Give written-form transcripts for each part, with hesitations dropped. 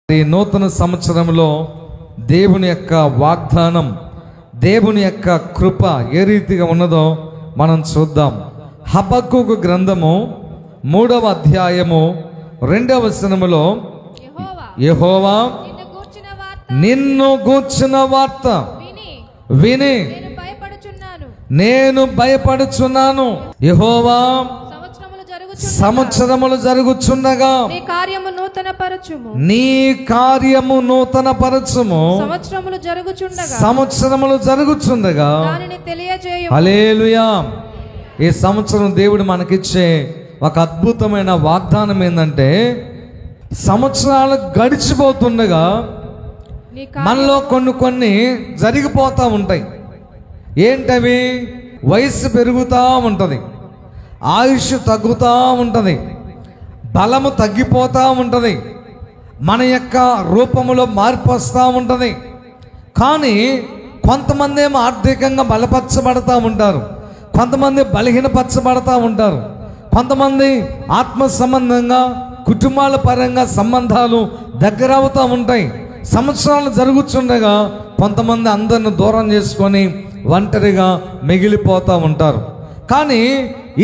ఈ నూతన సంవత్సరంలో దేవుని యొక్క వాగ్దానం, దేవుని యొక్క కృప ఏ రీతిగా ఉన్నదో మనం చూద్దాం. హబక్కూకు గ్రంథము 3వ అధ్యాయము 2వ వచనములో, యెహోవా నిన్ను గూర్చిన వార్త విని నేను భయపడుచున్నాను. యెహోవా సంవత్సరములు జరుగుచుండగా నీ కార్యము నూతన పరచుము. సంవత్సరములు జరుగుచుండగా హల్లెలూయా. ఈ సంవత్సరం దేవుడు మనకిచ్చే ఒక అద్భుతమైన వాగ్దానం ఏంటంటే, సంవత్సరాలు గడిచిపోతుండగా మనలో కొన్ని జరిగిపోతూ ఉంటాయి. ఏంటవి? వయసు పెరుగుతూ ఉంటుంది, ఆయుష్ తగ్గుతూ ఉంటుంది, బలము తగ్గిపోతూ ఉంటుంది, మన యొక్క రూపములో మార్పు వస్తూ ఉంటుంది. కానీ కొంతమంది ఏమో ఆర్థికంగా బలపరచబడతా ఉంటారు, కొంతమంది బలహీనపరచబడతా ఉంటారు, కొంతమంది ఆత్మ సంబంధంగా కుటుంబాల పరంగా సంబంధాలు దగ్గర అవుతూ ఉంటాయి. సంవత్సరాలు జరుగుతుండగా కొంతమంది అందరిని దూరం చేసుకొని ఒంటరిగా మిగిలిపోతూ ఉంటారు. కానీ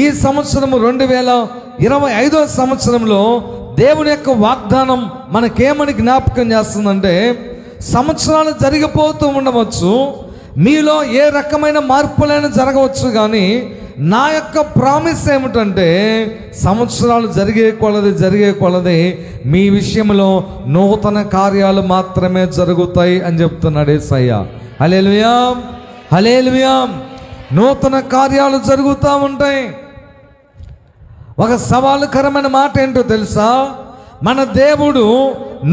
ఈ సంవత్సరం 2025వ సంవత్సరంలో దేవుని యొక్క వాగ్దానం మనకేమని జ్ఞాపకం చేస్తుందంటే, సంవత్సరాలు జరిగిపోతూ ఉండవచ్చు, మీలో ఏ రకమైన మార్పులైనా జరగవచ్చు, కానీ నా యొక్క ప్రామిస్ ఏమిటంటే, సంవత్సరాలు జరిగే కొలది మీ విషయంలో నూతన కార్యాలు మాత్రమే జరుగుతాయి అని చెప్తున్నాడు యేసయ్య. హల్లెలూయా, హల్లెలూయా. నూతన కార్యాలు జరుగుతూ ఉంటాయి. ఒక సవాలుకరమైన మాట ఏంటో తెలుసా? మన దేవుడు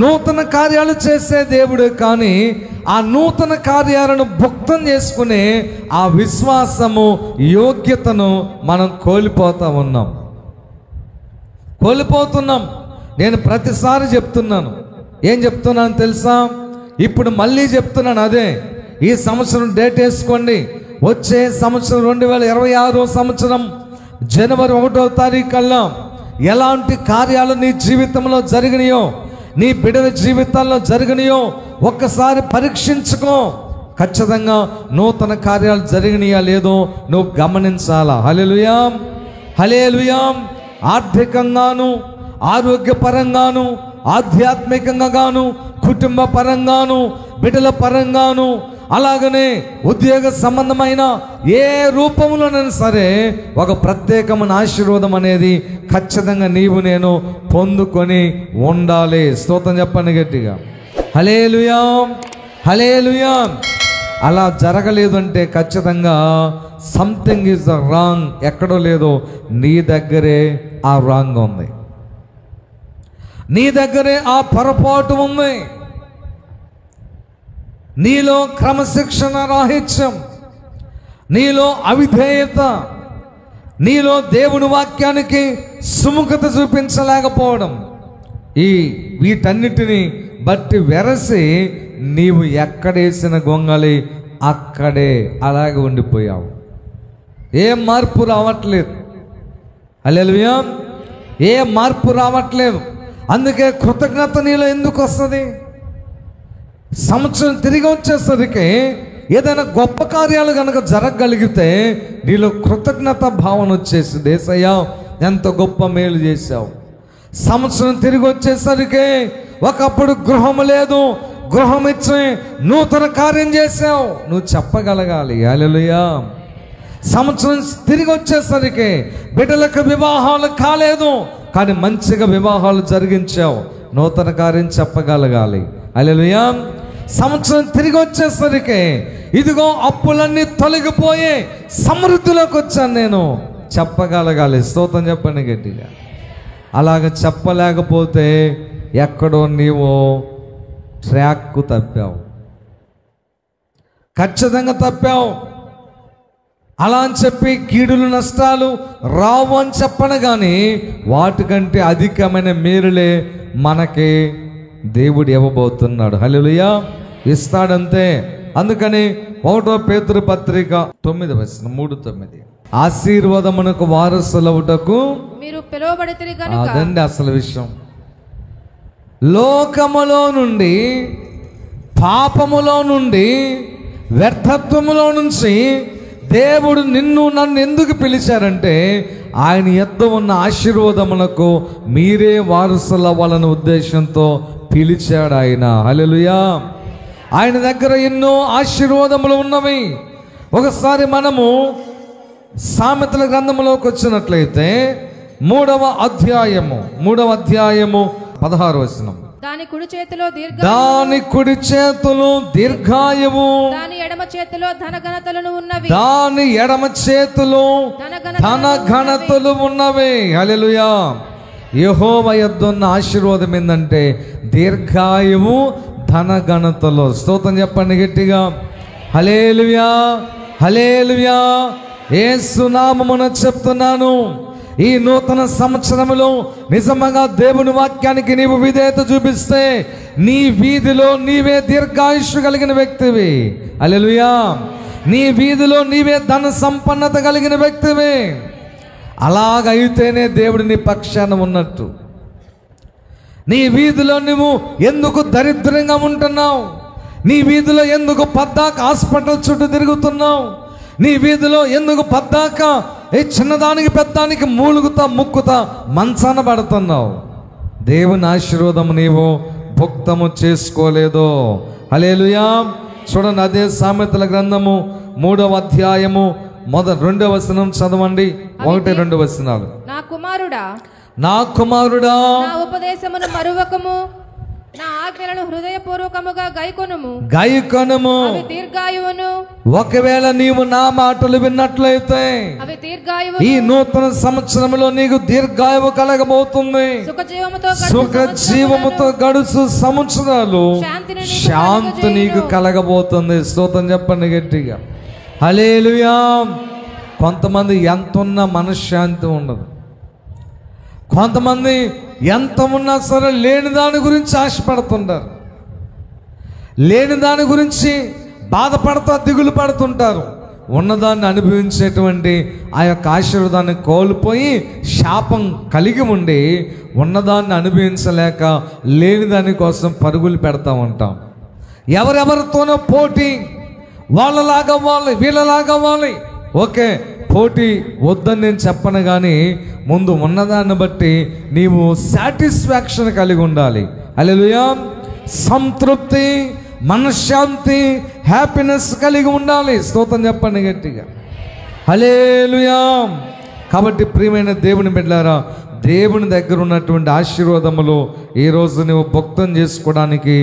నూతన కార్యాలు చేసే దేవుడు, కానీ ఆ నూతన కార్యాలను భుక్తం చేసుకునే ఆ విశ్వాసము, యోగ్యతను మనం కోల్పోతున్నాం. నేను ప్రతిసారి చెప్తున్నాను. ఏం చెప్తున్నాను తెలుసా? ఇప్పుడు మళ్ళీ చెప్తున్నాను అదే. ఈ సంవత్సరం డేట్ వేసుకోండి. వచ్చే సంవత్సరం 2026 సంవత్సరం జనవరి 1వ తారీఖు కల్లా ఎలాంటి కార్యాలు నీ జీవితంలో జరిగినాయో, నీ బిడ్డల జీవితాల్లో జరిగినాయో ఒక్కసారి పరీక్షించుకో. ఖచ్చితంగా నూతన కార్యాలు జరిగినాయా లేదో నువ్వు గమనించాలా. హల్లెలూయా, హల్లెలూయా. ఆర్థికంగాను, ఆరోగ్యపరంగాను, ఆధ్యాత్మికంగా గాను, కుటుంబ పరంగాను, బిడ్డల పరంగాను, అలాగనే ఉద్యోగ సంబంధమైన ఏ రూపంలోనైనా సరే ఒక ప్రత్యేకమైన ఆశీర్వాదం అనేది ఖచ్చితంగా నీవు నేను పొందుకొని ఉండాలి. స్తోత్రం చెప్పండి గట్టిగా. హల్లెలూయా, హల్లెలూయా. అలా జరగలేదు అంటే ఖచ్చితంగా సంథింగ్ ఈజ్ రాంగ్. ఎక్కడో లేదో నీ దగ్గరే ఆ రాంగ్ ఉంది, నీ దగ్గరే ఆ పొరపాటు ఉంది. నీలో క్రమశిక్షణ రాహిత్యం, నీలో అవిధేయత, నీలో దేవుని వాక్యానికి సుముఖత చూపించలేకపోవడం, వీటన్నిటిని బట్టి వెరసి నీవు ఎక్కడేసిన గొంగలి అక్కడే అలాగే ఉండిపోయావు. ఏ మార్పు రావట్లేదు. హల్లెలూయా, ఏ మార్పు రావట్లేదు. అందుకే కృతజ్ఞత నీలో ఎందుకు వస్తుంది? సంవత్సరం తిరిగి వచ్చేసరికి ఏదైనా గొప్ప కార్యాలు కనుక జరగగలిగితే నీలో కృతజ్ఞత భావన వచ్చేసి, యేసయ్యా ఎంత గొప్ప మేలు చేశావు. సంవత్సరం తిరిగి వచ్చేసరికి ఒకప్పుడు గృహం లేదు, గృహం ఇచ్చి నూతన కార్యం చేశావు, నువ్వు చెప్పగలగాలి. హల్లెలూయా. సంవత్సరం తిరిగి వచ్చేసరికి బిడ్డలకు వివాహాలు కాలేదు, కానీ మంచిగా వివాహాలు జరిగించావు, నూతన కార్యం చెప్పగలగాలి. హల్లెలూయా. సంవత్సరం తిరిగి వచ్చేసరికి ఇదిగో అప్పులన్నీ తొలగిపోయి సమృద్ధిలోకి వచ్చాను నేను, చెప్పగలగాలి. స్తోత్రం చెప్పండి గట్టిగా. అలాగ చెప్పలేకపోతే ఎక్కడో నీవు ట్రాక్ తప్పావు, ఖచ్చితంగా తప్పావు. అలా అని చెప్పి కీడులు నష్టాలు రావు అని చెప్పను, కానీ వాటికంటే అధికమైన మేలులే మనకి దేవుడు ఇవ్వబోతున్నాడు. హల్లెలూయా, ఇస్తాడంతే. అందుకని 1వ పేతురు పత్రిక 9:3-9 ఆశీర్వాదమునకు వారసులవుటకు మీరు పిలువబడితిరి గనుక. అదండి అసలు విషయం. లోకములో నుండి, పాపములో నుండి, వ్యర్థత్వములో నుంచి దేవుడు నిన్ను నన్ను ఎందుకు పిలిచారంటే ఆయన యొద్ద ఉన్న ఆశీర్వాదములకు మీరే వారసులు అవ్వాలనే ఉద్దేశంతో పిలిచాడు ఆయన. హల్లెలూయా. ఆయన దగ్గర ఎన్నో ఆశీర్వాదములు ఉన్నవి. ఒకసారి మనము సామెతల గ్రంథంలోకి వచ్చినట్లయితే 3వ అధ్యాయము 16వ వచనం. దాని కుడి చేతిలో దీర్ఘాయువు, దాని ఎడమ చేతిలో ధనఘనతలు ఉన్నవి. దాని ఎడమ చేతిలో ధనఘనతలు ఉన్నవి. హల్లెలూయా. యెహోవా యొద్ద ఉన్న ఆశీర్వాదం ఏంటంటే దీర్ఘాయువు, ధనఘనతలు. స్తోత్రం చెప్పండి గట్టిగా. హల్లెలూయా, హల్లెలూయా. యేసు నామమున చెప్తున్నాను, ఈ నూతన సంవత్సరంలో నిజంగా దేవుని వాక్యానికి నీవు విధేయత చూపిస్తే నీ వీధిలో నీవే దీర్ఘాయుష్షు కలిగిన వ్యక్తివి. హల్లెలూయా. నీ వీధిలో నీవే ధన సంపన్నత కలిగిన వ్యక్తివి. అలాగైతేనే దేవుడు నీ పక్షాన ఉన్నట్టు. నీ వీధిలో నువ్వు ఎందుకు దరిద్రంగా ఉంటున్నావు? నీ వీధిలో ఎందుకు పద్దాక హాస్పిటల్ చుట్టూ తిరుగుతున్నావు? నీ వీధిలో ఎందుకు పద్దాక ఏ చిన్నదానికి పెద్దానికి మూలుగుతా ముక్కుతా మంచాన పడుతున్నావు? దేవుని ఆశీర్వాదం నీవు భుక్తము చేసుకోలేదు. హల్లెలూయా. చూడండి, అదే సామెతల గ్రంథము 3వ అధ్యాయము 2వ వచనం చదవండి. 1-2 వచనాలు. నా కుమారుడా, నా ఉపదేశమును మరువకము, నా ఆజ్ఞలను హృదయపూర్వకముగా గైకొనుము. అవి దీర్ఘాయువును. ఒకవేళ నీవు నా మాటలు విన్నట్లయితే అవి దీర్ఘాయువు. ఈ నూతన సంవత్సరంలో నీకు దీర్ఘాయువు కలగబోతుంది. సుఖజీవముతో గడుచు సంవత్సరాలు శాంతి నీకు కలగబోతుంది. స్తోత్రం చెప్పండి గట్టిగా. హల్లెలూయా. కొంతమంది ఎంత ఉన్నా మనశ్శాంతి ఉండదు. కొంతమంది ఎంత ఉన్నా సరే లేని దాని గురించి ఆశపడుతుంటారు, లేని దాని గురించి బాధపడతా దిగులు పడుతుంటారు. ఉన్నదాన్ని అనుభవించేటువంటి ఆ యొక్క ఆశీర్వాదాన్ని కోల్పోయి శాపం కలిగి ఉండి ఉన్నదాన్ని అనుభవించలేక లేని దాని కోసం పరుగులు పెడతా ఉంటాం. ఎవరెవరితోనో పోటీ, వాళ్ళలాగా అవ్వాలి, వీళ్ళలాగా అవ్వాలి. ఓకే, పోటీ వద్దని నేను చెప్పను, కానీ ముందు ఉన్నదాన్ని బట్టి నీవు సాటిస్ఫాక్షన్ కలిగి ఉండాలి. హల్లెలూయా. సంతృప్తి, మనశ్శాంతి, హ్యాపీనెస్ కలిగి ఉండాలి. స్తోత్రం చెప్పండి గట్టిగా. హల్లెలూయా. కాబట్టి ప్రియమైన దేవుని బిడ్డలారా, దేవుని దగ్గర ఉన్నటువంటి ఆశీర్వాదములు ఈరోజు నువ్వు భుక్తం చేసుకోవడానికి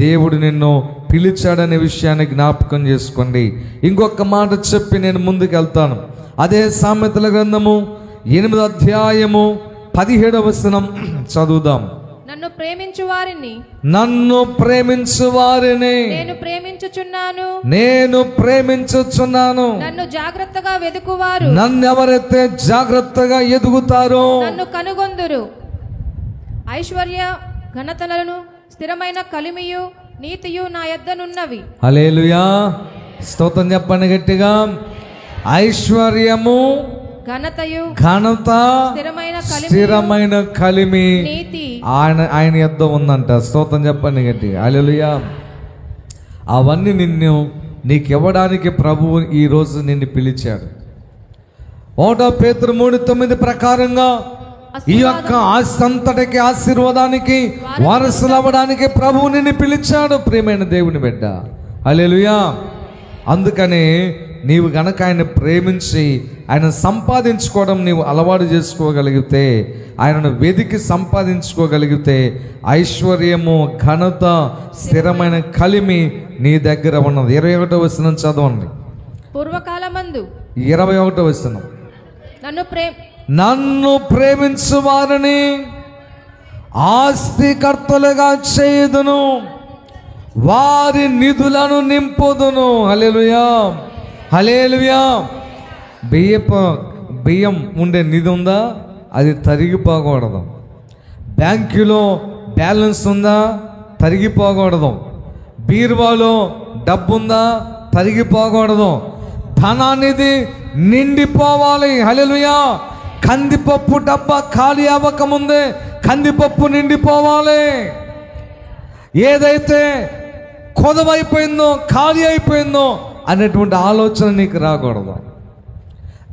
దేవుడు నిన్ను పిలిచాడనే విషయాన్ని జ్ఞాపకం చేసుకోండి. ఇంకొక మాట చెప్పి నేను ముందుకు వెళ్తాను. అదే సామెతల గ్రంథము 8వ అధ్యాయము 17వ వచనం చదువుదాం. నన్ను ప్రేమించు వారిని నేను ప్రేమించుచున్నాను. నన్ను జాగ్రత్తగా వెదుకువారు, నన్ను ఎవరైతే జాగ్రత్తగా ఎదుగుతారో నన్ను కనుగొందురు. ఐశ్వర్య ఘనతలను, స్థిరమైన కలిమియు నీతియు నా యొద్దనున్నవి. హల్లెలూయా. స్తోత్రం చెప్పండి గట్టిగా. ఐశ్వర్యము, ఘనత, స్థిరమైన కలిమి ఆయన యొద్ద ఉందంట. స్తోత్రం చెప్పండి గట్టిగా. హల్లెలూయా. అవన్నీ నీకు ఇవ్వడానికి ప్రభువు ఈరోజు నిన్ను పిలిచాడు. 1 పేతురు 3:9 ప్రకారంగా ఈ యొక్క ఆస్తంతటికి ఆశీర్వాదానికి వారసులు అవ్వడానికి ప్రభువు నిన్ను పిలిచాడు. ప్రియమైన దేవుని బిడ్డ. హల్లెలూయా. అందుకనే నీవు గనక ఆయన ప్రేమించి ఆయన సంపాదించుకోవడం నీవు అలవాటు చేసుకోగలిగితే, ఆయనను వెదికి సంపాదించుకోగలిగితే ఐశ్వర్యము, ఘనత, స్థిరమైన కలిమి నీ దగ్గర ఉన్నది. 21వ వచనం చదవండి. పూర్వకాలమందు 21వ వచనం. నన్ను ప్రేమించు వారిని ఆస్తికర్తలుగా చేయుదును, వారి నిధులను నింపుదును. హల్లెలూయా. హల్లెలూయా. బియ్యం ఉండే నిధి ఉందా? అది తరిగిపోకూడదు. బ్యాంకులో బ్యాలెన్స్ ఉందా? తరిగిపోకూడదు. బీరువాలో డబ్బు ఉందా? తరిగిపోకూడదు. ధనానిధి నిండిపోవాలి. హల్లెలూయా. కందిపప్పు డబ్బా ఖాళీ అవ్వకముందే కందిపప్పు నిండిపోవాలి. ఏదైతే కొదవైపోయిందో, ఖాళీ అయిపోయిందో అనేటువంటి ఆలోచన నీకు రాకూడదు.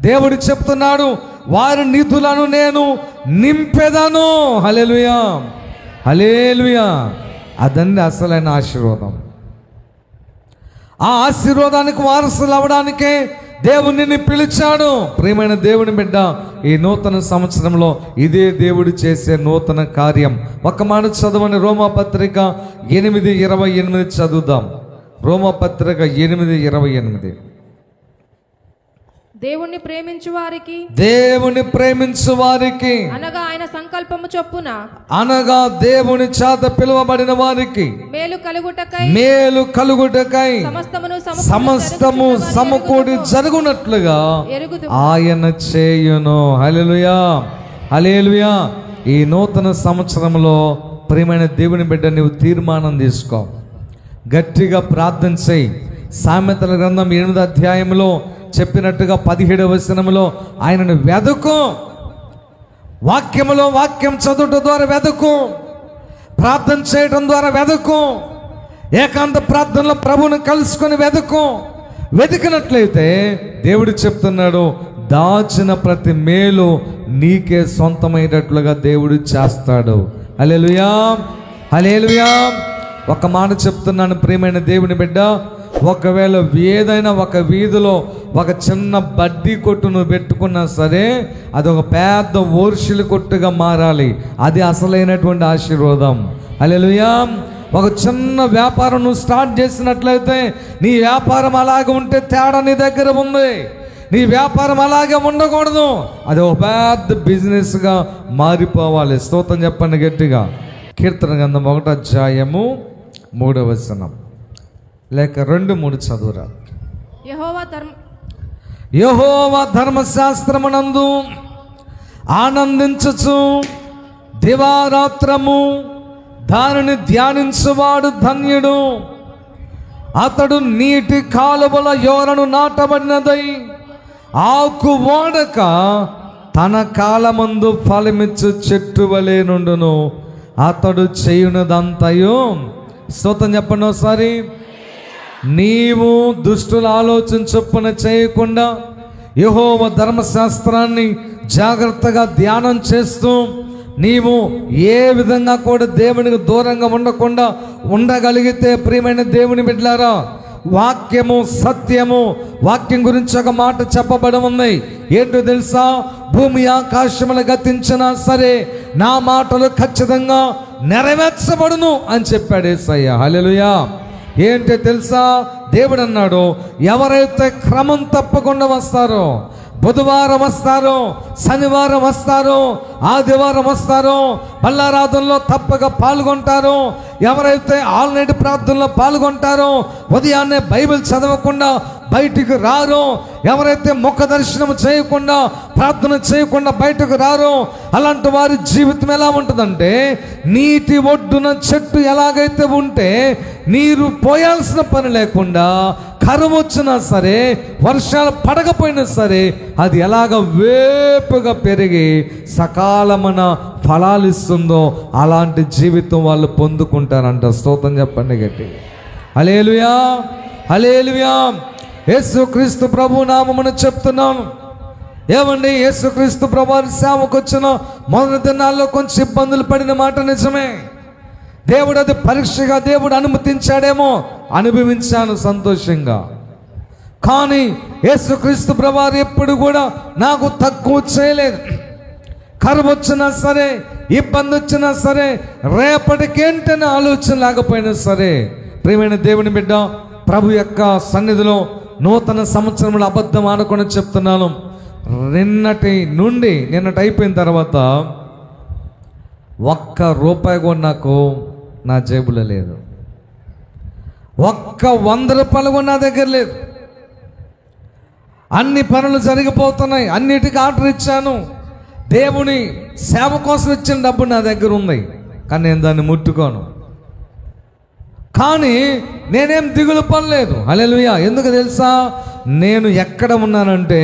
దేవుడు చెప్తున్నాడు, వారి నిధులను నేను నింపెదను. హల్లెలూయా, హల్లెలూయా. అదండి అసలైన ఆశీర్వాదం. ఆ ఆశీర్వాదానికి వారసులు అవడానికే దేవునిని పిలిచాడు. ప్రియమైన దేవుని బిడ్డ, ఈ నూతన సంవత్సరంలో ఇదే దేవుడు చేసే నూతన కార్యం. ఒక మాట చదవని రోమాపత్రిక 8:28 చదువుదాం. రోమాపత్రిక 8:28. దేవుణ్ణి ప్రేమించు వారికి, దేవుని ప్రేమించు వారికి, అనగా ఆయన సంకల్పము చొప్పున, అనగా దేవుని చేత పిలువబడిన వారికి మేలు కలుగుటకై సమస్తము సమకూడి జరుగునట్లుగా ఆయన చేయును. హల్లెలూయా, హల్లెలూయా. ఈ నూతన సంవత్సరంలో ప్రియమైన దేవుని బిడ్డ, నీవు తీర్మానం తీసుకో, గట్టిగా ప్రార్థన చేయి. సామెతల గ్రంథం 8వ అధ్యాయంలో చెప్పినట్టుగా 17వ వచనంలో ఆయనను వెదకు. వాక్యములో వాక్యం చదువుట ద్వారా వెదకు, ప్రార్థన చేయడం ద్వారా వెదకు, ఏకాంత ప్రార్థనలో ప్రభువును కలుసుకొని వెదకు. వెతికినట్లయితే దేవుడు చెప్తున్నాడు, దాచిన ప్రతి మేలు నీకే సొంతమైనట్లుగా దేవుడు చేస్తాడు. హల్లెలూయా, హల్లెలూయా. ఒక మాట చెప్తున్నాను ప్రియమైన దేవుని బిడ్డ, ఒకవేళ ఏదైనా ఒక వీధిలో ఒక చిన్న బడ్డీ కొట్టు నువ్వు పెట్టుకున్నా సరే, అది ఒక పెద్ద ఓర్షిల కొట్టుగా మారాలి. అది అసలైనటువంటి ఆశీర్వాదం. హల్లెలూయా. ఒక చిన్న వ్యాపారం నువ్వు స్టార్ట్ చేసినట్లయితే, నీ వ్యాపారం అలాగే ఉంటే తేడా నీ దగ్గర ఉంది. నీ వ్యాపారం అలాగే ఉండకూడదు, అది ఒక పెద్ద బిజినెస్గా మారిపోవాలి. స్తోత్రం చెప్పండి గట్టిగా. కీర్తన గ్రంథం 1వ అధ్యాయము 3వ వచనం లేక 2-3 చదువురా. యెహోవా ధర్మశాస్త్రమునందు ఆనందించుచు దివారాత్రము దానిని ధ్యానించువాడు ధన్యుడు. అతడు నీటి కాలువల యోరను నాటబడినదై ఆకు ఓడక తన కాలమందు ఫలమిచ్చు చెట్టు వలె నుండును. అతడు చేయునదంతయు, స్తోత్రం చెప్పండి ఒకసారి, నీవు దుష్టుల ఆలోచన చొప్పున చేయకుండా యెహోవా ధర్మశాస్త్రాన్ని జాగ్రత్తగా ధ్యానం చేస్తూ నీవు ఏ విధంగా కూడా దేవునికి దూరంగా ఉండకుండా ఉండగలిగితే, ప్రియమైన దేవుని బిడ్డలారా, వాక్యము సత్యము. వాక్యం గురించి ఒక మాట చెప్పబడి ఉంది. ఏంటో తెలుసా? భూమి ఆకాశములు గతించినా సరే నా మాటలు ఖచ్చితంగా నెరవేర్చబడును అని చెప్పాడు యేసయ్య. హల్లెలూయా. ఏంటో తెలుసా? దేవుడు అన్నాడు, ఎవరైతే క్రమం తప్పకుండా వస్తారో, బుధవారం వస్తారో, శనివారం వస్తారో, ఆదివారం వస్తారో, బల్లారాధనలో తప్పక పాల్గొంటారో, ఎవరైతే ఆల్ నైట్ ప్రార్థనలో పాల్గొంటారో, ఉదయాన్నే బైబిల్ చదవకుండా బయటికి రారో, ఎవరైతే ముఖ దర్శనం చేయకుండా ప్రార్థన చేయకుండా బయటకు రారో, అలాంటి వారి జీవితం ఎలా ఉంటుందంటే, నీటి ఒడ్డున చెట్టు ఎలాగైతే ఉంటే నీరు పోయాల్సిన పని లేకుండా, కరువు వచ్చినా సరే, వర్షాలు పడకపోయినా సరే, అది ఎలాగ వేపుగా పెరిగి సకాలమైన ఫలాలు ఇస్తుందో అలాంటి జీవితం వాళ్ళు పొందుకుంటారంట. స్తోత్రం చెప్పండి గట్టి. హల్లెలూయా, హల్లెలూయా. యేసుక్రీస్తు ప్రభు నామమున చెప్తున్నాను. ఏమండి, యేసుక్రీస్తు ప్రభు సేవకు వచ్చిన మొదటి దినాల్లో కొంచెం ఇబ్బందులు పడిన మాట నిజమే. దేవుడు అది పరీక్షగా దేవుడు అనుమతించాడేమో, అనుభవించాను సంతోషంగా. కానీ యేసుక్రీస్తు ప్రభువారు ఎప్పుడు కూడా నాకు తక్కువ చేయలేదు. కరువు వచ్చినా సరే, ఇబ్బంది వచ్చినా సరే, రేపటికేంటనే ఆలోచన లేకపోయినా సరే, ప్రియమైన దేవుని బిడ్డ, ప్రభు యొక్క సన్నిధిలో నూతన సంవత్సరంలో అబద్ధం ఆనుకొని చెప్తున్నాను, నిన్నటి అయిపోయిన తర్వాత ఒక్క రూపాయి కూడా నాకు నా జేబులో లేదు. ఒక్క 100 రూపాయలు కూడా నా దగ్గర లేదు. అన్ని పనులు జరిగిపోతున్నాయి, అన్నిటికీ ఆర్డర్ ఇచ్చాను. దేవుని సేవ కోసం ఇచ్చిన డబ్బు నా దగ్గర ఉంది, కానీ నేను దాన్ని ముట్టుకోను. కానీ నేనేం దిగులు పడలేదు. హల్లెలూయా. ఎందుకు తెలుసా? నేను ఎక్కడ ఉన్నానంటే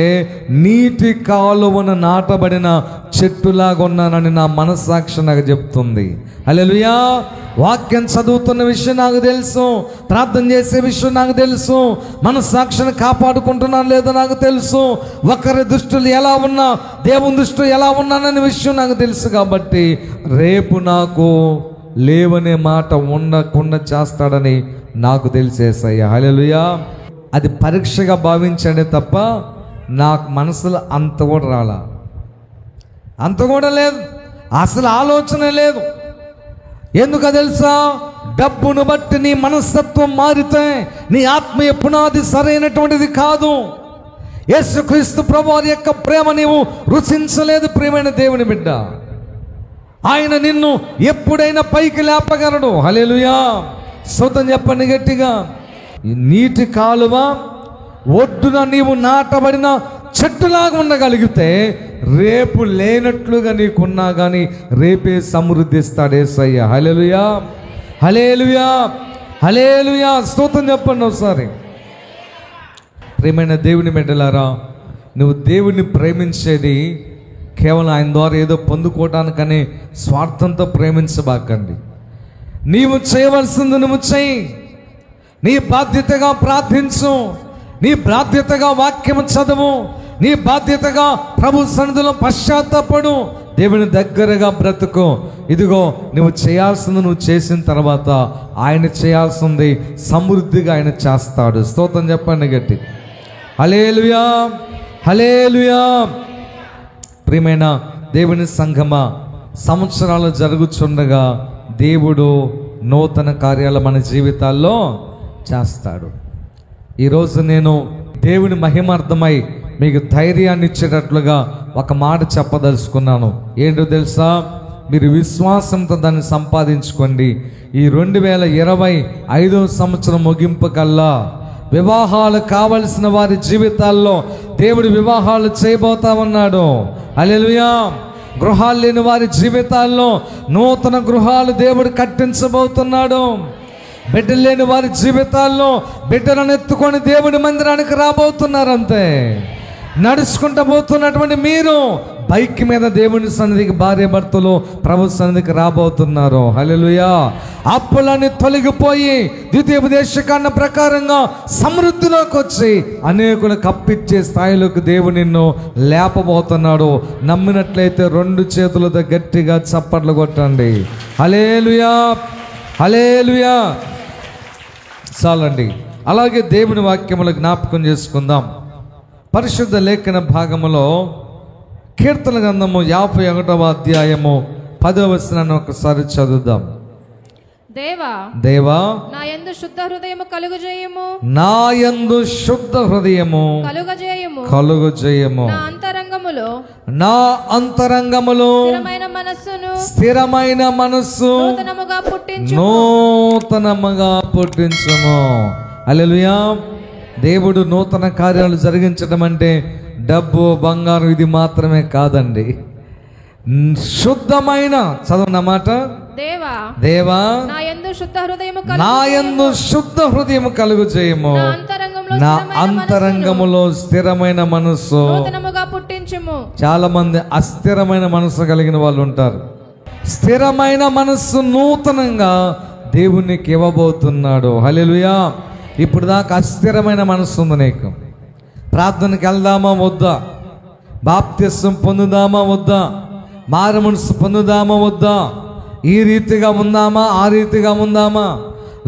నీటి కాలువన నాటబడిన చెట్టులాగా ఉన్నానని నా మనస్సాక్షి నాకు చెప్తుంది. హల్లెలూయా. వాక్యం చదువుతున్న విషయం నాకు తెలుసు, ప్రార్థన చేసే విషయం నాకు తెలుసు, మనస్సాక్షిని కాపాడుకుంటున్నాను లేదో నాకు తెలుసు, ఒకరి దృష్టిలో ఎలా ఉన్నా దేవుని దృష్టిలో ఎలా ఉన్నాననే విషయం నాకు తెలుసు. కాబట్టి రేపు నాకు లేవనే మాట ఉండకుండా చేస్తాడని నాకు తెలిసేసయ్యా. హల్లెలూయా. అది పరీక్షగా భావించాడే తప్ప నాకు మనసులో అంత కూడా రాలా, అంత కూడా లేదు, అసలు ఆలోచన లేదు. ఎందుకు తెలుసా? డబ్బును బట్టి నీ మనస్తత్వం మారితే నీ ఆత్మీయ పునాది సరైనటువంటిది కాదు. యేసుక్రీస్తు ప్రభువారి యొక్క ప్రేమ నీవు రుచించలేదు. ప్రియమైన దేవుని బిడ్డ, ఆయన నిన్ను ఎప్పుడైనా పైకి లేపగలడు. హల్లెలూయా. స్తోత్రం చెప్పండి గట్టిగా. ఈ నీటి కాలువ ఒడ్డున నీవు నాటబడిన చెట్టులాగా ఉండగలిగితే రేపు లేనట్లుగా నీకున్నా కానీ రేపే సమృద్ధిస్తాడు యేసయ్య. హల్లెలూయా, హల్లెలూయా, హల్లెలూయా. స్తోత్రం చెప్పండి ఒకసారి. ప్రియమైన దేవుని బిడ్డలారా, నువ్వు దేవుడిని ప్రేమించేది కేవలం ఆయన ద్వారా ఏదో పొందుకోవటానికనే స్వార్థంతో ప్రేమించబాకండి. నీవు చేయవలసింది నువ్వు చెయ్యి. నీ బాధ్యతగా ప్రార్థించు, నీ బాధ్యతగా వాక్యము చదువు, నీ బాధ్యతగా ప్రభు సన్నిధిలో పశ్చాత్తాపడు, దేవుని దగ్గరగా బ్రతుకు. ఇదిగో నువ్వు చేయాల్సింది నువ్వు చేసిన తర్వాత ఆయన చేయాల్సింది సమృద్ధిగా ఆయన చేస్తాడు. స్తోత్రం చెప్పండి గట్టి. హల్లెలూయా, హల్లెలూయా. ప్రియమైన దేవుని సంఘమా, సంవత్సరాలు జరుగుచుండగా దేవుడు నూతన కార్యాలు మన జీవితాల్లో చేస్తాడు. ఈరోజు నేను దేవుని మహిమార్థమై మీకు ధైర్యాన్ని ఇచ్చేటట్లుగా ఒక మాట చెప్పదలుచుకున్నాను. ఏంటో తెలుసా? మీరు విశ్వాసంతో దాన్ని సంపాదించుకోండి. ఈ 2025 సంవత్సరం ముగింపు కల్లా వివాహాలు కావలసిన వారి జీవితాల్లో దేవుడు వివాహాలు చేయబోతా ఉన్నాడు. హల్లెలూయా. గృహాలు లేని వారి జీవితాల్లో నూతన గృహాలు దేవుడు కట్టించబోతున్నాడు. బిడ్డలు లేని వారి జీవితాల్లో బిడ్డలను ఎత్తుకొని దేవుడి మందిరానికి రాబోతున్నారంతే. నడుచుకుంటూ పోతున్నటువంటి మీరు బైక్ మీద దేవుని సన్నిధికి భార్య భర్తలు ప్రభు సన్నిధికి రాబోతున్నారు. హల్లెలూయా. అప్పులన్నీ తొలగిపోయి ద్వితీయోపదేశకాండ ప్రకారంగా సమృద్ధిలోకి వచ్చి అనేకులు కప్పిచ్చే స్థాయిలోకి దేవుడు నిన్ను లేపబోతున్నాడు. నమ్మినట్లయితే 2 చేతులతో గట్టిగా చప్పట్లు కొట్టండి. హల్లెలూయా, హల్లెలూయా. చాలండి. అలాగే దేవుని వాక్యములు జ్ఞాపకం చేసుకుందాం. పరిశుద్ధ లేఖన భాగములో కీర్తన గ్రంథము 51వ అధ్యాయము 10వ వచనాన్ని ఒకసారి చదువుదాం. దేవా, దేవా, నా యందు శుద్ధ హృదయము కలుగజేయము, నా యందు శుద్ధ హృదయము కలుగజేయము, నా అంతరంగములో స్థిరమైన మనస్సు నూతనముగా పుట్టించుము. హల్లెలూయా. దేవుడు నూతన కార్యాలు జరిగించడం అంటే డబ్బు బంగారం ఇది మాత్రమే కాదండి. శుద్ధమైన చదవనమాట. దేవా, నా యందు శుద్ధ హృదయము కలుగు చేయము, నా అంతరంగములో స్థిరమైన మనస్సు పుట్టించుము. చాలా మంది అస్థిరమైన మనస్సు కలిగిన వాళ్ళు ఉంటారు. స్థిరమైన మనస్సు నూతనంగా దేవునికి ఇవ్వబోతున్నాడు. హల్లెలూయా. ఇప్పుడు దాకా అస్థిరమైన మనస్సు ఉంది నీకు. ప్రార్థనకి వెళ్దామా వద్దా? బాప్తిసం పొందుదామా వద్దా? మారు మనసు పొందుదామా వద్దా? ఈ రీతిగా ఉందామా ఆ రీతిగా ఉందామా?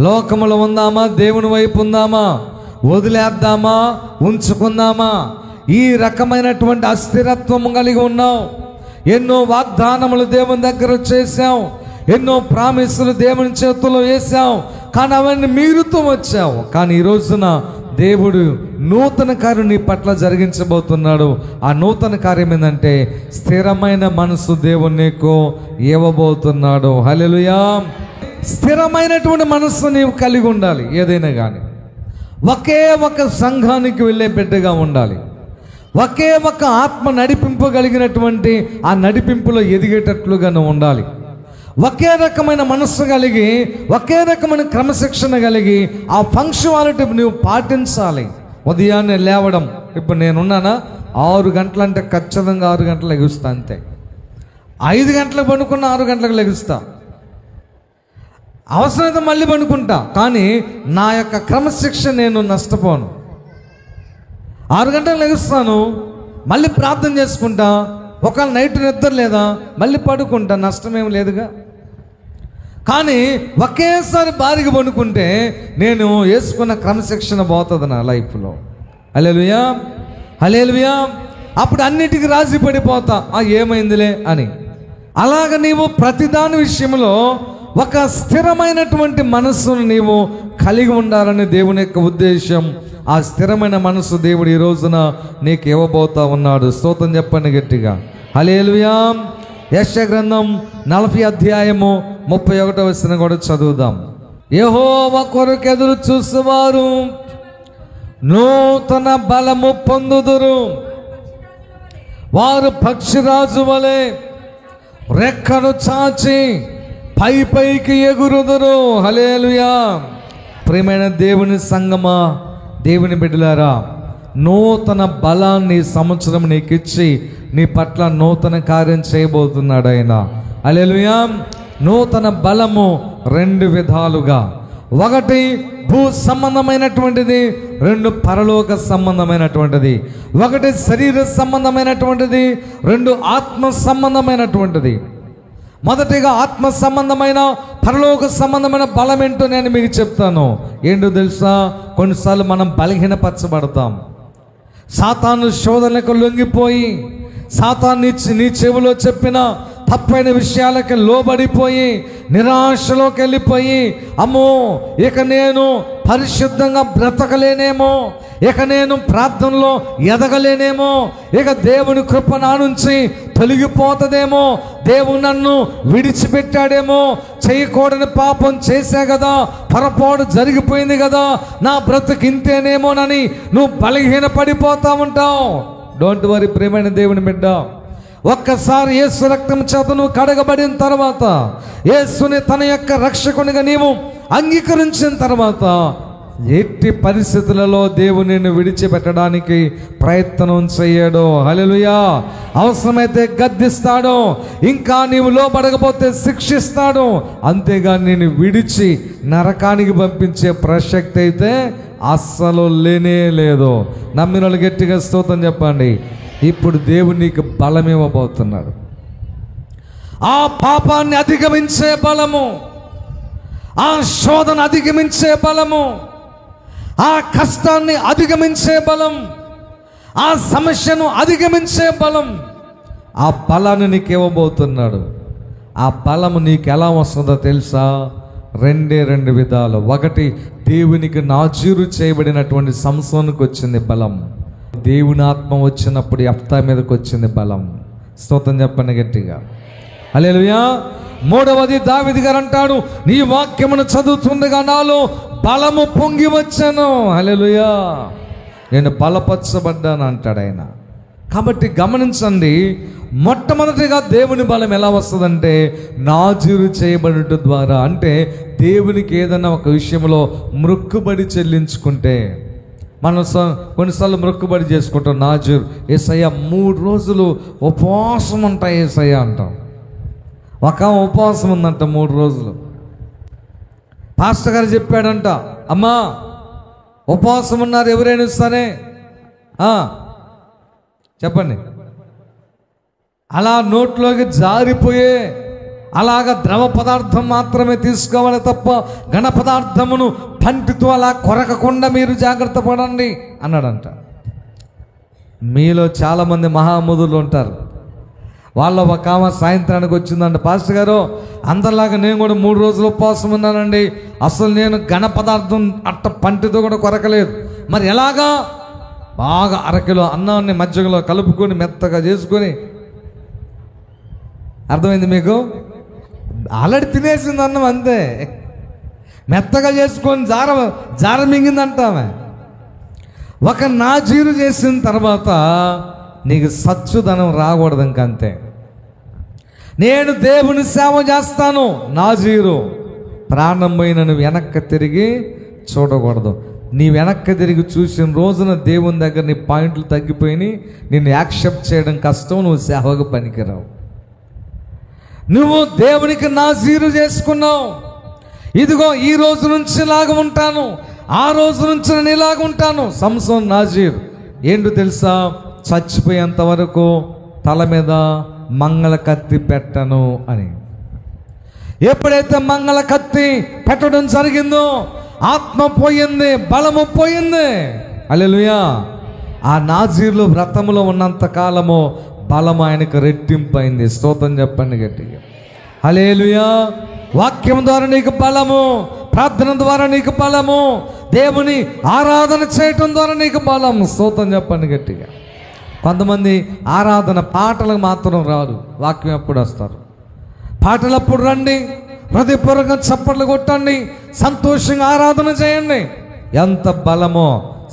లోకములో ఉందామా దేవుని వైపు ఉందామా? వదిలేద్దామా ఉంచుకుందామా? ఈ రకమైనటువంటి అస్థిరత్వం కలిగి ఉన్నావు. ఎన్నో వాగ్దానములు దేవుని దగ్గర చేశావు, ఎన్నో ప్రామిసులు దేవుని చేతుల్లో వేసావు, కానీ అవన్నీ మీరుతూ వచ్చావు. కానీ ఈ రోజున దేవుడు నూతన కార్యం నీ పట్ల జరిగించబోతున్నాడు. ఆ నూతన కార్యం ఏంటంటే స్థిరమైన మనసు దేవుడు నీకు ఇవ్వబోతున్నాడు. హల్లెలూయా. స్థిరమైనటువంటి మనస్సు నీవు కలిగి ఉండాలి. ఏదైనా కానీ ఒకే ఒక సంఘానికి వెళ్ళే బిడ్డగా ఉండాలి. ఒకే ఒక ఆత్మ నడిపింపగలిగినటువంటి ఆ నడిపింపులో ఎదిగేటట్లుగా నువ్వు ఉండాలి. ఒకే రకమైన మనస్సు కలిగి, ఒకే రకమైన క్రమశిక్షణ కలిగి ఆ ఫంక్షనాలిటీ నువ్వు పాటించాలి. ఉదయాన్నే లేవడం. ఇప్పుడు నేనున్నానా 6 గంటలంటే ఖచ్చితంగా 6 గంటలు లెగుస్తా అంతే. 5 గంటలకు పడుకున్న 6 గంటలకు లెగుస్తా. అవసరమైతే మళ్ళీ పడుకుంటా, కానీ నా యొక్క క్రమశిక్షణ నేను నష్టపోను. 6 గంటలకు లెగుస్తాను, మళ్ళీ ప్రార్థన చేసుకుంటా. ఒకవేళ నైట్ నిద్ర లేదా మళ్ళీ పడుకుంటా, నష్టమేం లేదుగా. కానీ ఒకేసారి భారీగా పడుకుంటే నేను వేసుకున్న క్రమశిక్షణ పోతుంది నా లైఫ్లో. హల్లెలూయా, హల్లెలూయా. అప్పుడు అన్నిటికీ రాజీ పడిపోతా, ఏమైందిలే అని. అలాగ నీవు ప్రతిదాని విషయంలో ఒక స్థిరమైనటువంటి మనస్సును నీవు కలిగి ఉండాలని దేవుని యొక్క ఉద్దేశం. ఆ స్థిరమైన మనస్సు దేవుడు ఈ రోజున నీకు ఇవ్వబోతా ఉన్నాడు. స్తోత్రం చెప్పండి గట్టిగా, హల్లెలూయా. యెషయా గ్రంథం 40 అధ్యాయము 31వ వచనం కూడా చదువుదాం. యెహోవా కొరకు ఎదురు చూసేవారు నూతన బలము పొందుదురు, వారు పక్షిరాజు వలె రెక్కను చాచి పై పైకి ఎగురుదురు. హల్లెలూయా. ప్రియమైన దేవుని సంగమా, దేవుని బిడ్డలారా, నూతన బలాన్ని సంవత్సరం నీకు ఇచ్చి నీ పట్ల నూతన కార్యం చేయబోతున్నాడు ఆయన. హల్లెలూయా. నూతన బలము 2 విధాలుగా, ఒకటి భూ సంబంధమైనటువంటిది, 2 పరలోక సంబంధమైనటువంటిది. ఒకటి శరీర సంబంధమైనటువంటిది, 2 ఆత్మ సంబంధమైనటువంటిది. మొదటిగా ఆత్మ సంబంధమైన పరలోక సంబంధమైన బలం ఏంటో నేను మీకు చెప్తాను. ఏంటో తెలుసా? కొన్నిసార్లు మనం బలహీనపరచబడతాం. సాతాను శోధనలకు లొంగిపోయి, సాతాను నీ చెవిలో చెప్పిన తప్పైన విషయాలకి లోబడిపోయి నిరాశలోకి వెళ్ళిపోయి, అమ్మో ఇక నేను పరిశుద్ధంగా బ్రతకలేనేమో, ఇక నేను ప్రార్థనలో ఎదగలేనేమో, ఇక దేవుని కృప నా నుంచి తొలగిపోతుందేమో, దేవుడు నన్ను విడిచిపెట్టాడేమో, చేయకూడని పాపం చేశా కదా, పొరపాటు జరిగిపోయింది కదా, నా బ్రతుకు ఇంతేనేమోనని నువ్వు బలహీన పడిపోతా ఉంటావు. డోంట్ వరీ ప్రియమైన దేవుని బిడ్డ, ఒక్కసారి యేసు రక్తం చేత నువ్వు కడగబడిన తర్వాత, యేసుని తన యొక్క రక్షకునిగా నీవు అంగీకరించిన తర్వాత, ఎట్టి పరిస్థితులలో దేవుని నిన్ను విడిచిపెట్టడానికి ప్రయత్నం చేయడు. హల్లెలూయా. అవసరమైతే గద్దిస్తాడు, ఇంకా నీవు లోబడకపోతే శిక్షిస్తాడు. అంతేగాని నేను విడిచి నరకానికి పంపించే ప్రసక్తి అయితే అస్సలు లేనే లేదు. నమ్మిన వాళ్ళు గట్టిగా స్తోత్రం చెప్పండి. ఇప్పుడు దేవుడు నీకు బలం ఇవ్వబోతున్నాడు. ఆ పాపాన్ని అధిగమించే బలము, ఆ శోధన అధిగమించే బలము, ఆ కష్టాన్ని అధిగమించే బలం, ఆ సమస్యను అధిగమించే బలం, ఆ బలాన్ని నీకు ఇవ్వబోతున్నాడు. ఆ బలము నీకు ఎలా వస్తుందో తెలుసా? 2 విధాలు. ఒకటి, దేవునికి నాజీరు చేయబడినటువంటి సంసోనుకు వచ్చింది బలం. దేవుని ఆత్మ వచ్చినప్పుడు యెఫ్తా మీదకి వచ్చింది బలం. స్తోత్రం చెప్పండి గట్టిగా, హల్లెలూయా. 3వది, దావీదు గారు అంటాడు, నీ వాక్యమును చదువుతుండగా నాలో బలము పొంగి వచ్చాను. హల్లెలూయా. నేను బలపరచబడ్డాను అంటాడు ఆయన. కాబట్టి గమనించండి, మొట్టమొదటిగా దేవుని బలం ఎలా వస్తుందంటే నాజీరు చేయబడుట ద్వారా. అంటే దేవునికి ఏదైనా ఒక విషయంలో మొక్కుబడి చెల్లించుకుంటే, మనం కొన్నిసార్లు మొక్కుబడి చేసుకుంటాం. నాజీరు, యేసయ్య 3 రోజులు ఉపవాసం ఉంటాయి యేసయ్య అంటాం. ఒక ఉపవాసం ఉందంట 3 రోజులు. పాస్టర్ గారు చెప్పాడంట, అమ్మా ఉపవాసం ఉన్నారు ఎవరైనా సరే చెప్పండి, అలా నోట్లోకి జారిపోయే అలాగ ద్రవ పదార్థం మాత్రమే తీసుకోవాలి తప్ప ఘన పదార్థమును పంటితో అలా కొరకకుండా మీరు జాగ్రత్త పడండి అన్నాడంట. మీలో చాలామంది మహాముదులు ఉంటారు. వాళ్ళ ఒక ఆమె సాయంత్రానికి వచ్చిందంట, పాస్టర్ గారు అందరిలాగా నేను కూడా 3 రోజులు ఉపవాసం ఉన్నానండి, అసలు నేను ఘన పదార్థం అట్ట పంటితో కూడా కొరకలేదు. మరి ఎలాగా? బాగా 1/2 కిలో అన్నాన్ని మజ్జిగలో కలుపుకొని మెత్తగా చేసుకొని, అర్థమైంది మీకు? ఆల్రెడీ తినేసింది అన్నం అంతే, మెత్తగా చేసుకొని జార మింగిందంటామే. ఒక నాజీరు చేసిన తర్వాత నీకు సచ్చుదనం రాకూడదు ఇంకంతే. నేను దేవుని సేవ చేస్తాను, నాజీరు. ప్రాణం పోయిన నువ్వు వెనక్కి తిరిగి చూడకూడదు. నీ వెనక్కి తిరిగి చూసిన రోజున దేవుని దగ్గర నీ పాయింట్లు తగ్గిపోయి నిన్ను యాక్సెప్ట్ చేయడం కష్టం, నువ్వు సేవకు పనికిరావు. నువ్వు దేవునికి నాజీరు చేసుకున్నావు. ఇదిగో ఈ రోజు నుంచి ఇలాగ ఉంటాను, ఆ రోజు నుంచి నేను ఇలాగ ఉంటాను. సంసోన్ నాజీర్ ఏంటో తెలుసా? చచ్చిపోయేంత వరకు తల మీద మంగళ కత్తి పెట్టను అని. ఎప్పుడైతే మంగళ కత్తి పెట్టడం జరిగిందో ఆత్మ పోయింది, బలము పోయింది. హల్లెలూయా. ఆ నాజీర్లు వ్రతములో ఉన్నంత కాలము బలం ఆయనకు రెట్టింపైంది. స్తోత్రం చెప్పండి గట్టిగా. హల్లెలూయా. వాక్యం ద్వారా నీకు బలము, ప్రార్థన ద్వారా నీకు బలము, దేవుని ఆరాధన చేయటం ద్వారా నీకు బలము. స్తోత్రం చెప్పండి గట్టిగా. కొంతమంది ఆరాధన పాటలకు మాత్రం రాదు, వాక్యం ఎప్పుడు వస్తారు. పాటలప్పుడు రండి, హృదయపూర్వకంగా చప్పట్లు కొట్టండి, సంతోషంగా ఆరాధన చేయండి. ఎంత బలమో.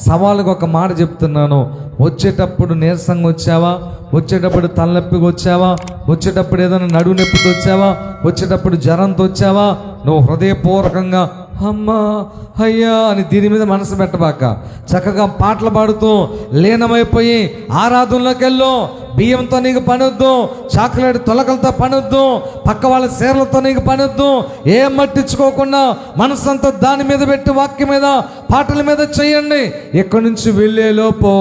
సవాలుగా ఒక మాట చెప్తున్నాను, వచ్చేటప్పుడు నీరసంగా వచ్చావా, వచ్చేటప్పుడు తలనొప్పిగా వచ్చావా, వచ్చేటప్పుడు ఏదైనా నడువు నొప్పితో వచ్చావా, వచ్చేటప్పుడు జ్వరంతో వచ్చావా, నువ్వు హృదయపూర్వకంగా అమ్మా అయ్యా అని దీని మీద మనసు పెట్టబాక. చక్కగా పాటలు పాడుతూ లీనమైపోయి ఆరాధనలోకి వెళ్ళు. బియ్యంతో నీకు పనొద్దు, చాక్లెట్ తొలకలతో పనొద్దు, పక్క వాళ్ళ చీరలతో నీకు పనొద్దు. ఏం మట్టించుకోకుండా మనసంతా దాని మీద పెట్టి వాక్యం మీద పాటల మీద చేయండి. ఇక్కడి నుంచి వెళ్ళేలోపు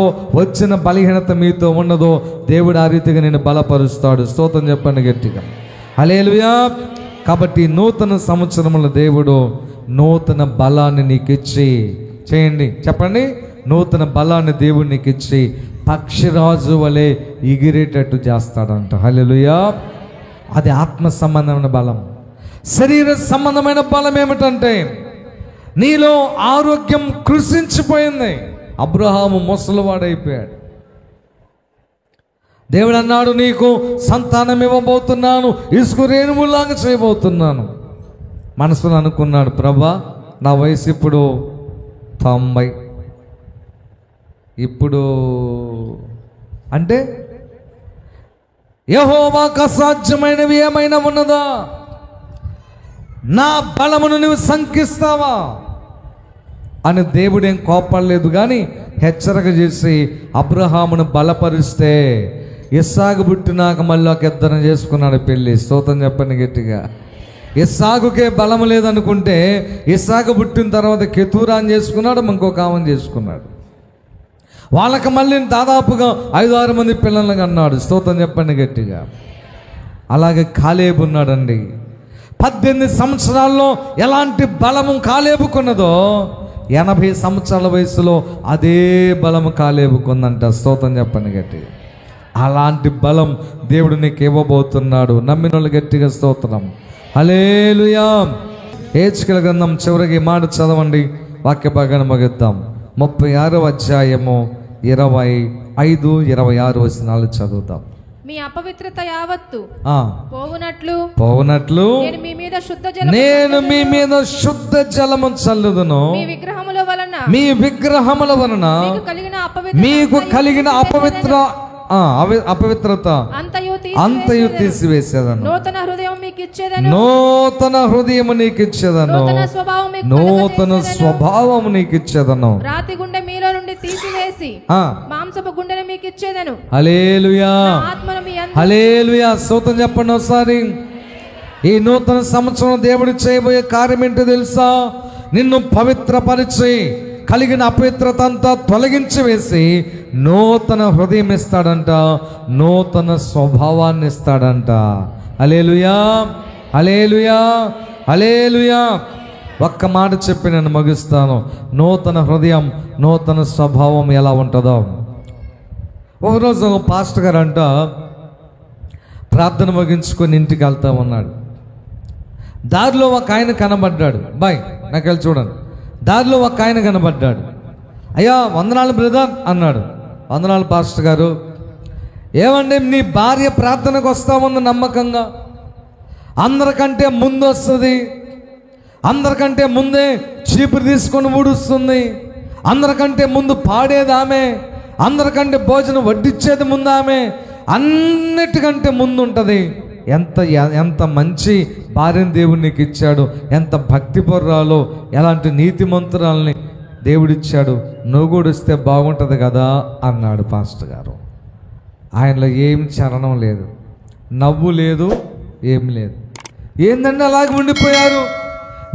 వచ్చిన బలహీనత మీతో ఉండదు. దేవుడు ఆ రీతిగా నేను బలపరుస్తాడు. స్తోత్రం చెప్పండి గట్టిగా. హల్లెలూయా. కాబట్టి నూతన సంవత్సరంలో దేవుడు నూతన బలాన్ని నీకు ఇచ్చి చేయండి, చెప్పండి. నూతన బలాన్ని దేవుడు నీకు ఇచ్చి పక్షిరాజు వలె ఎగిరేటట్టు చేస్తాడంట. హల్లెలూయా. అది ఆత్మ సంబంధమైన బలం. శరీర సంబంధమైన బలం ఏమిటంటే నీలో ఆరోగ్యం కృషించిపోయింది. అబ్రహాము ముసలివాడైపోయాడు. దేవుడు అన్నాడు, నీకు సంతానం ఇవ్వబోతున్నాను, ఇసుక రేణువులాగా చేయబోతున్నాను. మనసులో అనుకున్నాడు, ప్రభా నా వయసు ఇప్పుడు 90, ఇప్పుడు అంటే యెహోవాకు అసాధ్యమైనవి ఏమైనా ఉన్నదా? నా బలమును నువ్వు శంకిస్తావా అని దేవుడేం కోపడలేదు, కానీ హెచ్చరిక చేసి అబ్రహామును బలపరిస్తే ఇస్సాకు పుట్టినాక మళ్ళీ ఒక ఇద్దరు చేసుకున్నాడు పెళ్ళి. స్తోత్రం చెప్పండి గట్టిగా. ఇస్సాకుకే బలము లేదనుకుంటే ఇస్సాకు పుట్టిన తర్వాత కెతూరాని చేసుకున్నాడు, ఇంకొక ఆమెను చేసుకున్నాడు. వాళ్ళకి మళ్ళీ దాదాపుగా 5-6 మంది పిల్లలను అన్నాడు. స్తోత్రం చెప్పండి గట్టిగా. అలాగే కాలేబు ఉన్నాడండి. 18 సంవత్సరాల్లో ఎలాంటి బలము కాలేబుకున్నదో 80 సంవత్సరాల వయసులో అదే బలము కాలేబుకుందంట. స్తోత్రం చెప్పండి గట్టిగా. అలాంటి బలం దేవుడు నీకు ఇవ్వబోతున్నాడు. నమ్మిన వాళ్ళు గట్టిగా స్తోత్రం. హల్లెలూయా. హెచ్కేల గ్రంథం చివరికి మాట చదవండి, వాక్య భాగాన్ని ముగిద్దాం. 36వ అధ్యాయము 25-26 వచనాలు చదువుతాం. మీ అపవిత్రత యావత్తు పోవునట్లు నేను మీ మీద శుద్ధ జలము చల్లుదును. మీ విగ్రహముల వలన మీకు కలిగిన అపవిత్రత అంతయు తీసివేసేదను. నూతన హృదయము నీకు ఇచ్చేదను, నూతన స్వభావము నీకు ఇచ్చేదను. రాతి గుండె మీలో నుండి తీసివేసి మాంసపు గుండెను మీకు ఇచ్చేదను. హల్లెలూయా. హల్లెలూయా. స్తోత్రం చెప్పండి ఒకసారి. ఈ నూతన సంవత్సరం దేవుడు చేయబోయే కార్యం ఏంటో తెలుసా? నిన్ను పవిత్రపరిచి కలిగిన అపవిత్రత అంతా తొలగించి వేసి నూతన హృదయం ఇస్తాడంట, నూతన స్వభావాన్ని ఇస్తాడంట. హల్లెలూయా. హల్లెలూయా. హల్లెలూయా. ఒక్క మాట చెప్పి నేను ముగిస్తాను. నూతన హృదయం, నూతన స్వభావం ఎలా ఉంటుందో. ఒకరోజు ఒక పాస్టర్ గారు అంట ప్రార్థన ముగించుకొని ఇంటికి వెళ్తా ఉన్నాడు. దారిలో ఒక ఆయన కనబడ్డాడు. బాయ్ నాకు వెళ్ళి చూడండి. దారిలో ఒక ఆయన కనబడ్డాడు. అయ్యా వందనాలు బ్రదర్ అన్నాడు. వందనాలు పాస్టర్ గారు. ఏమండి నీ భార్య ప్రార్థనకు వస్తామన్న నమ్మకంగా, అందరికంటే ముందు వస్తుంది, అందరికంటే ముందే చీపురు తీసుకొని ఊడుస్తుంది, అందరికంటే ముందు పాడేది ఆమె, అందరికంటే భోజనం వడ్డిచ్చేది ముందు ఆమె, అన్నిటికంటే ముందు ఉంటుంది. ఎంత మంచి భార్యను దేవుడు నీకు ఇచ్చాడు, ఎంత భక్తిపరురాలో, ఎలాంటి నీతిమంతురాలని దేవుడిచ్చాడు, నువ్వు కూడా వస్తే బాగుంటుంది కదా అన్నాడు పాస్టర్ గారు. ఆయనలో ఏం చలనం లేదు, నవ్వు లేదు, ఏం లేదు. ఏందండి అలాగే ఉండిపోయారు,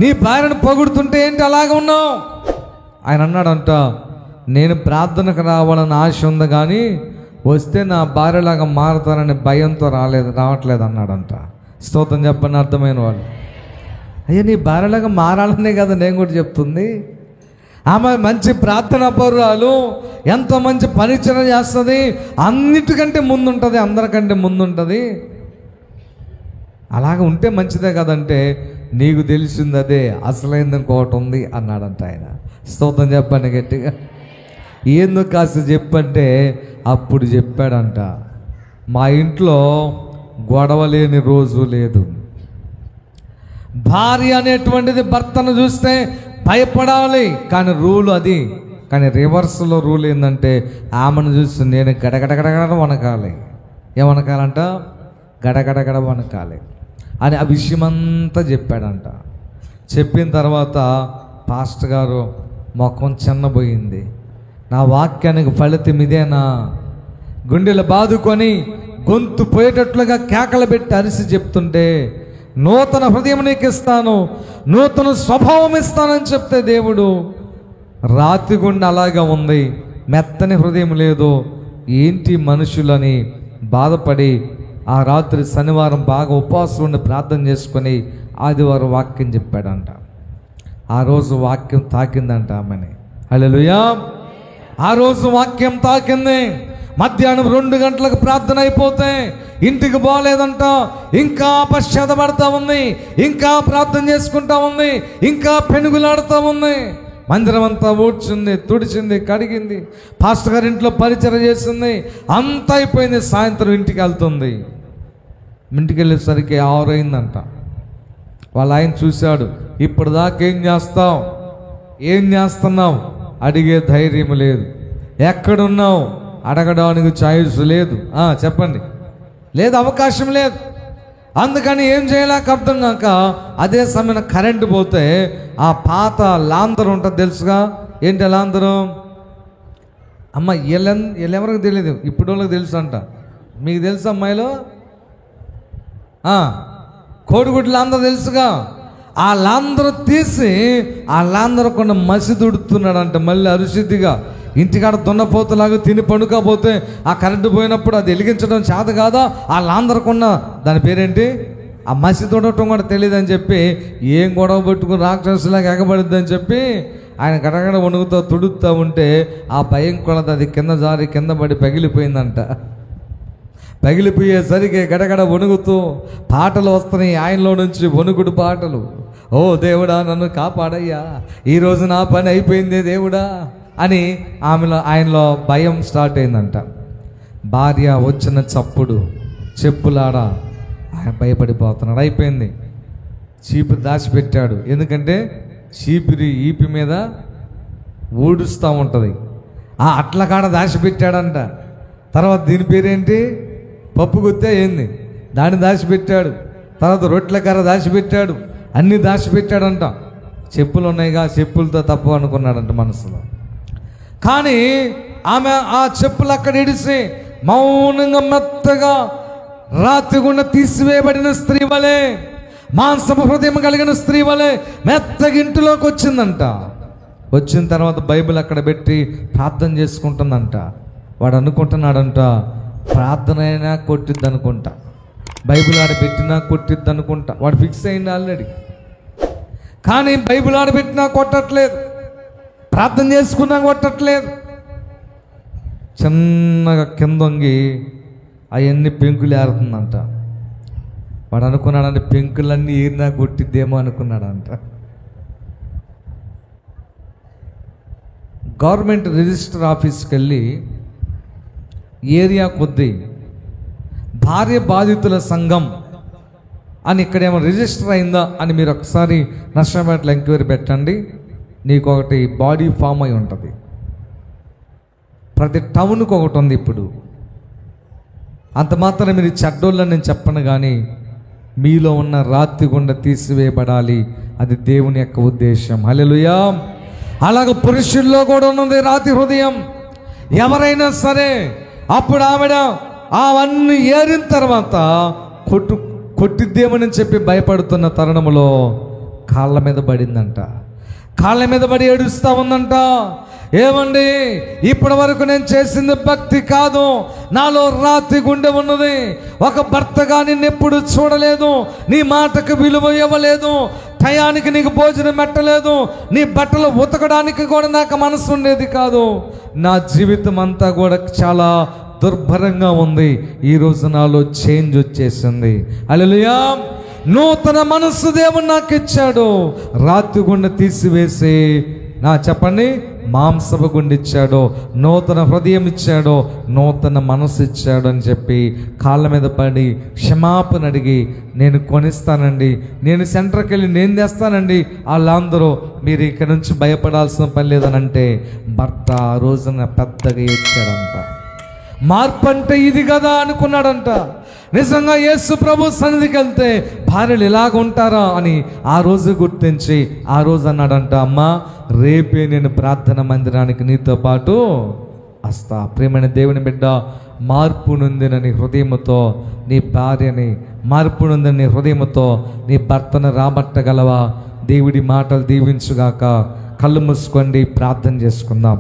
నీ భార్యను పొగుడుతుంటే ఏంటి అలాగ ఉన్నావు? ఆయన అన్నాడంట, నేను ప్రార్థనకు రావాలని ఆశ ఉంది కానీ వస్తే నా భార్యలాగా మారుతానని భయంతో రావట్లేదు అన్నాడంట. స్తోత్రం చెప్పని అర్థమైన వాళ్ళు. అయ్యా, నీ భార్యలాగా మారాలనే కదా నేను కూడా చెప్తుంది. ఆమె మంచి ప్రార్థన పరురాలు, ఎంతో మంచి పరిచయం చేస్తుంది, అన్నిటికంటే ముందుంటుంది, అందరికంటే ముందుంటుంది. అలాగ ఉంటే మంచిదే కదంటే, నీకు తెలిసింది అదే, అసలైంది ఇంకోటి ఉంది అన్నాడంట ఆయన. స్తోత్రం చెప్పండి గట్టిగా. ఎందుకు కాస్త చెప్పంటే అప్పుడు చెప్పాడంట, మా ఇంట్లో గొడవ లేని రోజు లేదు. భార్య అనేటువంటిది భర్తను చూస్తే భయపడాలి, కానీ రూల్ అది. కానీ రివర్స్లో రూల్ ఏంటంటే, ఆమెను చూసి నేను గడగడగడగడ వనకాలి. ఏమనకాలంట? గడగడగడ వనకాలి అని ఆ విషయమంతా చెప్పాడంట. చెప్పిన తర్వాత పాస్టర్ గారు ముఖం చిన్నబోయింది. నా వాక్యానికి ఫలితం ఇదేనా? గుండెలు బాదుకొని గొంతు పోయేటట్లుగా కేకలు పెట్టి అరిసి చెప్తుంటే, నూతన హృదయం నీకు ఇస్తాను, నూతన స్వభావం ఇస్తానని చెప్తే దేవుడు రాతి గుండె అలాగా ఉంది, మెత్తని హృదయం లేదు, ఏంటి మనుషులని బాధపడి ఆ రాత్రి శనివారం బాగా ఉపవాసం ఉండి ప్రార్థన చేసుకొని ఆదివారం వాక్యం చెప్పాడంట. ఆ రోజు వాక్యం తాకిందంట ఆమెని. హల్లెలూయా. ఆ రోజు వాక్యం తాకింది. మధ్యాహ్నం 2 గంటలకు ప్రార్థన అయిపోతే ఇంటికి పోలేదంట, ఇంకా పశ్చాత్తపడతా ఉంది, ఇంకా ప్రార్థన చేసుకుంటా ఉంది, ఇంకా పెనుగులాడుతూ ఉంది. మందిరం అంతా ఊడ్చింది, తుడిచింది, కడిగింది, పాస్టర్ గారి ఇంట్లో పరిచయం చేసింది, అంతా అయిపోయింది. సాయంత్రం ఇంటికి వెళ్తుంది. ఇంటికి వెళ్ళేసరికి 6 అయిందంట. వాళ్ళ ఆయన చూశాడు, ఇప్పుడు దాకా ఏం చేస్తున్నావు అడిగే ధైర్యం లేదు, ఎక్కడున్నావు అడగడానికి ఛాయిస్ లేదు, చెప్పండి, లేదు, అవకాశం లేదు. అందుకని ఏం చేయలేక అర్థం కాక అదే సమయం కరెంటు పోతే ఆ పాత లాంతరు ఉంటుంది తెలుసుగా. ఏంటి లాంతరు? అమ్మ వీళ్ళెవరికి తెలియదు, ఇప్పుడు వాళ్ళకి తెలుసు అంట. మీకు తెలుసు అమ్మాయిలో? కోడిగుడ్లు లాంతరు తెలుసుగా. ఆ లాంతరు తీసి ఆ లాంతరు కొన్న మసి దుడుతున్నాడంట మళ్ళీ అరుసిద్దిగా. ఇంటికాడ దున్నపోతలాగా తిని పండుకపోతే ఆ కరెంటు పోయినప్పుడు అది వెలిగించడం చేత కాదా? ఆ లాందరకున్న దాని పేరేంటి, ఆ మసి తొడటం కూడా తెలియదని చెప్పి, ఏం గొడవ పెట్టుకుని రాక్షసులాగా ఎగబడిద్దని చెప్పి ఆయన గడగడ వణుకుతో తుడుతూ ఉంటే ఆ భయం కొలది అది కింద జారి కింద పడి పగిలిపోయిందంట. పగిలిపోయేసరికి గడగడ వణుకుతూ పాటలు వస్తున్నాయి ఆయనలో నుంచి, వణుకుడు పాటలు. ఓ దేవుడా నన్ను కాపాడయ్యా, ఈరోజు నా పని అయిపోయింది దేవుడా అని ఆయనలో భయం స్టార్ట్ అయిందంట. భార్య వచ్చిన చప్పుడు చెప్పులాడా ఆయన భయపడిపోతున్నాడు. అయిపోయింది. చీపురు దాచిపెట్టాడు, ఎందుకంటే చీపిరి ఈపి మీద ఊడుస్తూ ఉంటుంది. అట్ల కాడ దాచిపెట్టాడంట. తర్వాత దీని పేరేంటి, పప్పు గుత్తే ఏంది, దాన్ని దాచిపెట్టాడు. తర్వాత రొట్టెల కర్ర దాచిపెట్టాడు, అన్నీ దాచిపెట్టాడంట. చెప్పులు ఉన్నాయిగా, చెప్పులతో తప్పు అనుకున్నాడంట మనసులో. కానీ ఆమె ఆ చెప్పులు అక్కడ ఇడిసి మౌనంగా మెత్తగా రాతి గుండా తీసివేయబడిన స్త్రీ వలె, మాంసపు హృదయం కలిగిన స్త్రీ వలె మెత్తగా ఇంటిలోకి వచ్చిందంట. వచ్చిన తర్వాత బైబిల్ అక్కడ పెట్టి ప్రార్థన చేసుకుంటుందంట. వాడు అనుకుంటున్నాడంట, ప్రార్థన అయినా కొట్టిద్ది అనుకుంటా, బైబిల్ ఆడ పెట్టినా కొట్టిద్ది అనుకుంటా. వాడు ఫిక్స్ అయింది ఆల్రెడీ. కానీ బైబిల్ ఆడ పెట్టినా కొట్టట్లేదు, ప్రార్థన చేసుకున్నా కొట్టట్లేదు. చిన్నగా కిందొంగి అవన్నీ పెంకులు ఏరుతుందంట. వాడు అనుకున్నాడంటే పెంకులన్నీ ఏరినా కొట్టిద్దేమో అనుకున్నాడంట. గవర్నమెంట్ రిజిస్టర్ ఆఫీస్కి వెళ్ళి ఏరియా కొద్దీ భార్య బాధితుల సంఘం అని ఇక్కడేమో రిజిస్టర్ అయిందా అని మీరు ఒకసారి నర్సరావుపేటలో ఎంక్వైరీ పెట్టండి. నీకు ఒకటి బాడీ ఫామ్ అయి ఉంటుంది. ప్రతి టౌన్కి ఒకటి ఉంది ఇప్పుడు. అంత మాత్రం మీరు చెడ్డోళ్ళని నేను చెప్పను, కానీ మీలో ఉన్న రాతి గుండ తీసివేయబడాలి. అది దేవుని యొక్క ఉద్దేశం. హల్లెలూయా. అలాగ పురుషుల్లో కూడా ఉన్నది రాతి హృదయం. ఎవరైనా సరే అప్పుడు ఆవిడ అవన్నీ ఏరిన తర్వాత కొట్టిద్దేమని చెప్పి భయపడుతున్న తరుణంలో కాళ్ళ మీద పడిందంట. కాళ్ళ మీద పడి ఏడుస్తూ ఉందంట. ఏమండి, ఇప్పటి వరకు నేను చేసింది భక్తి కాదు, నాలో రాతి గుండె ఉన్నది. ఒక భర్తగా నిన్నెప్పుడు చూడలేదు, నీ మాటకు విలువ ఇవ్వలేదు, టయానికి నీకు భోజనం పెట్టలేదు, నీ బట్టలు ఉతకడానికి కూడా నాకు మనసు ఉండేది కాదు. నా జీవితం అంతా కూడా చాలా దుర్భరంగా ఉంది. ఈరోజు నాలో చేంజ్ వచ్చేసింది. హల్లెలూయా. నూతన మనస్సు దేవుడు నాకు ఇచ్చాడు. రాతి గుండె తీసివేసి చెప్పండి, మాంసపు గుండె ఇచ్చాడు, నూతన హృదయం ఇచ్చాడు, నూతన మనసు ఇచ్చాడు అని చెప్పి కాళ్ళ మీద పడి క్షమాపణ అడిగి, నేను కొనిస్తానండి, నేను సెంటర్కి వెళ్ళి నేను తెస్తానండి, వాళ్ళందరూ మీరు ఇక్కడ నుంచి భయపడాల్సిన పని లేదని అంటే భర్త ఆ రోజున పెద్దగా ఏడ్చాడంట. మార్పు అంటే ఇది కదా అనుకున్నాడంట. నిజంగా యేసు ప్రభు సన్నిధికి వెళ్తే భార్యలు ఇలాగ ఉంటారా అని ఆ రోజు గుర్తించి ఆ రోజు అన్నాడంట, అమ్మా రేపే నేను ప్రార్థన మందిరానికి నీతో పాటు వస్తా. ప్రియమైన దేవుని బిడ్డ, మార్పు నొందిన నీ హృదయముతో నీ భార్యని, మార్పు నొందిన నీ హృదయముతో నీ భర్తను రాబట్టగలవా? దేవుడి మాటలు దీవించుగాక. కళ్ళు మూసుకోండి, ప్రార్థన చేసుకుందాం.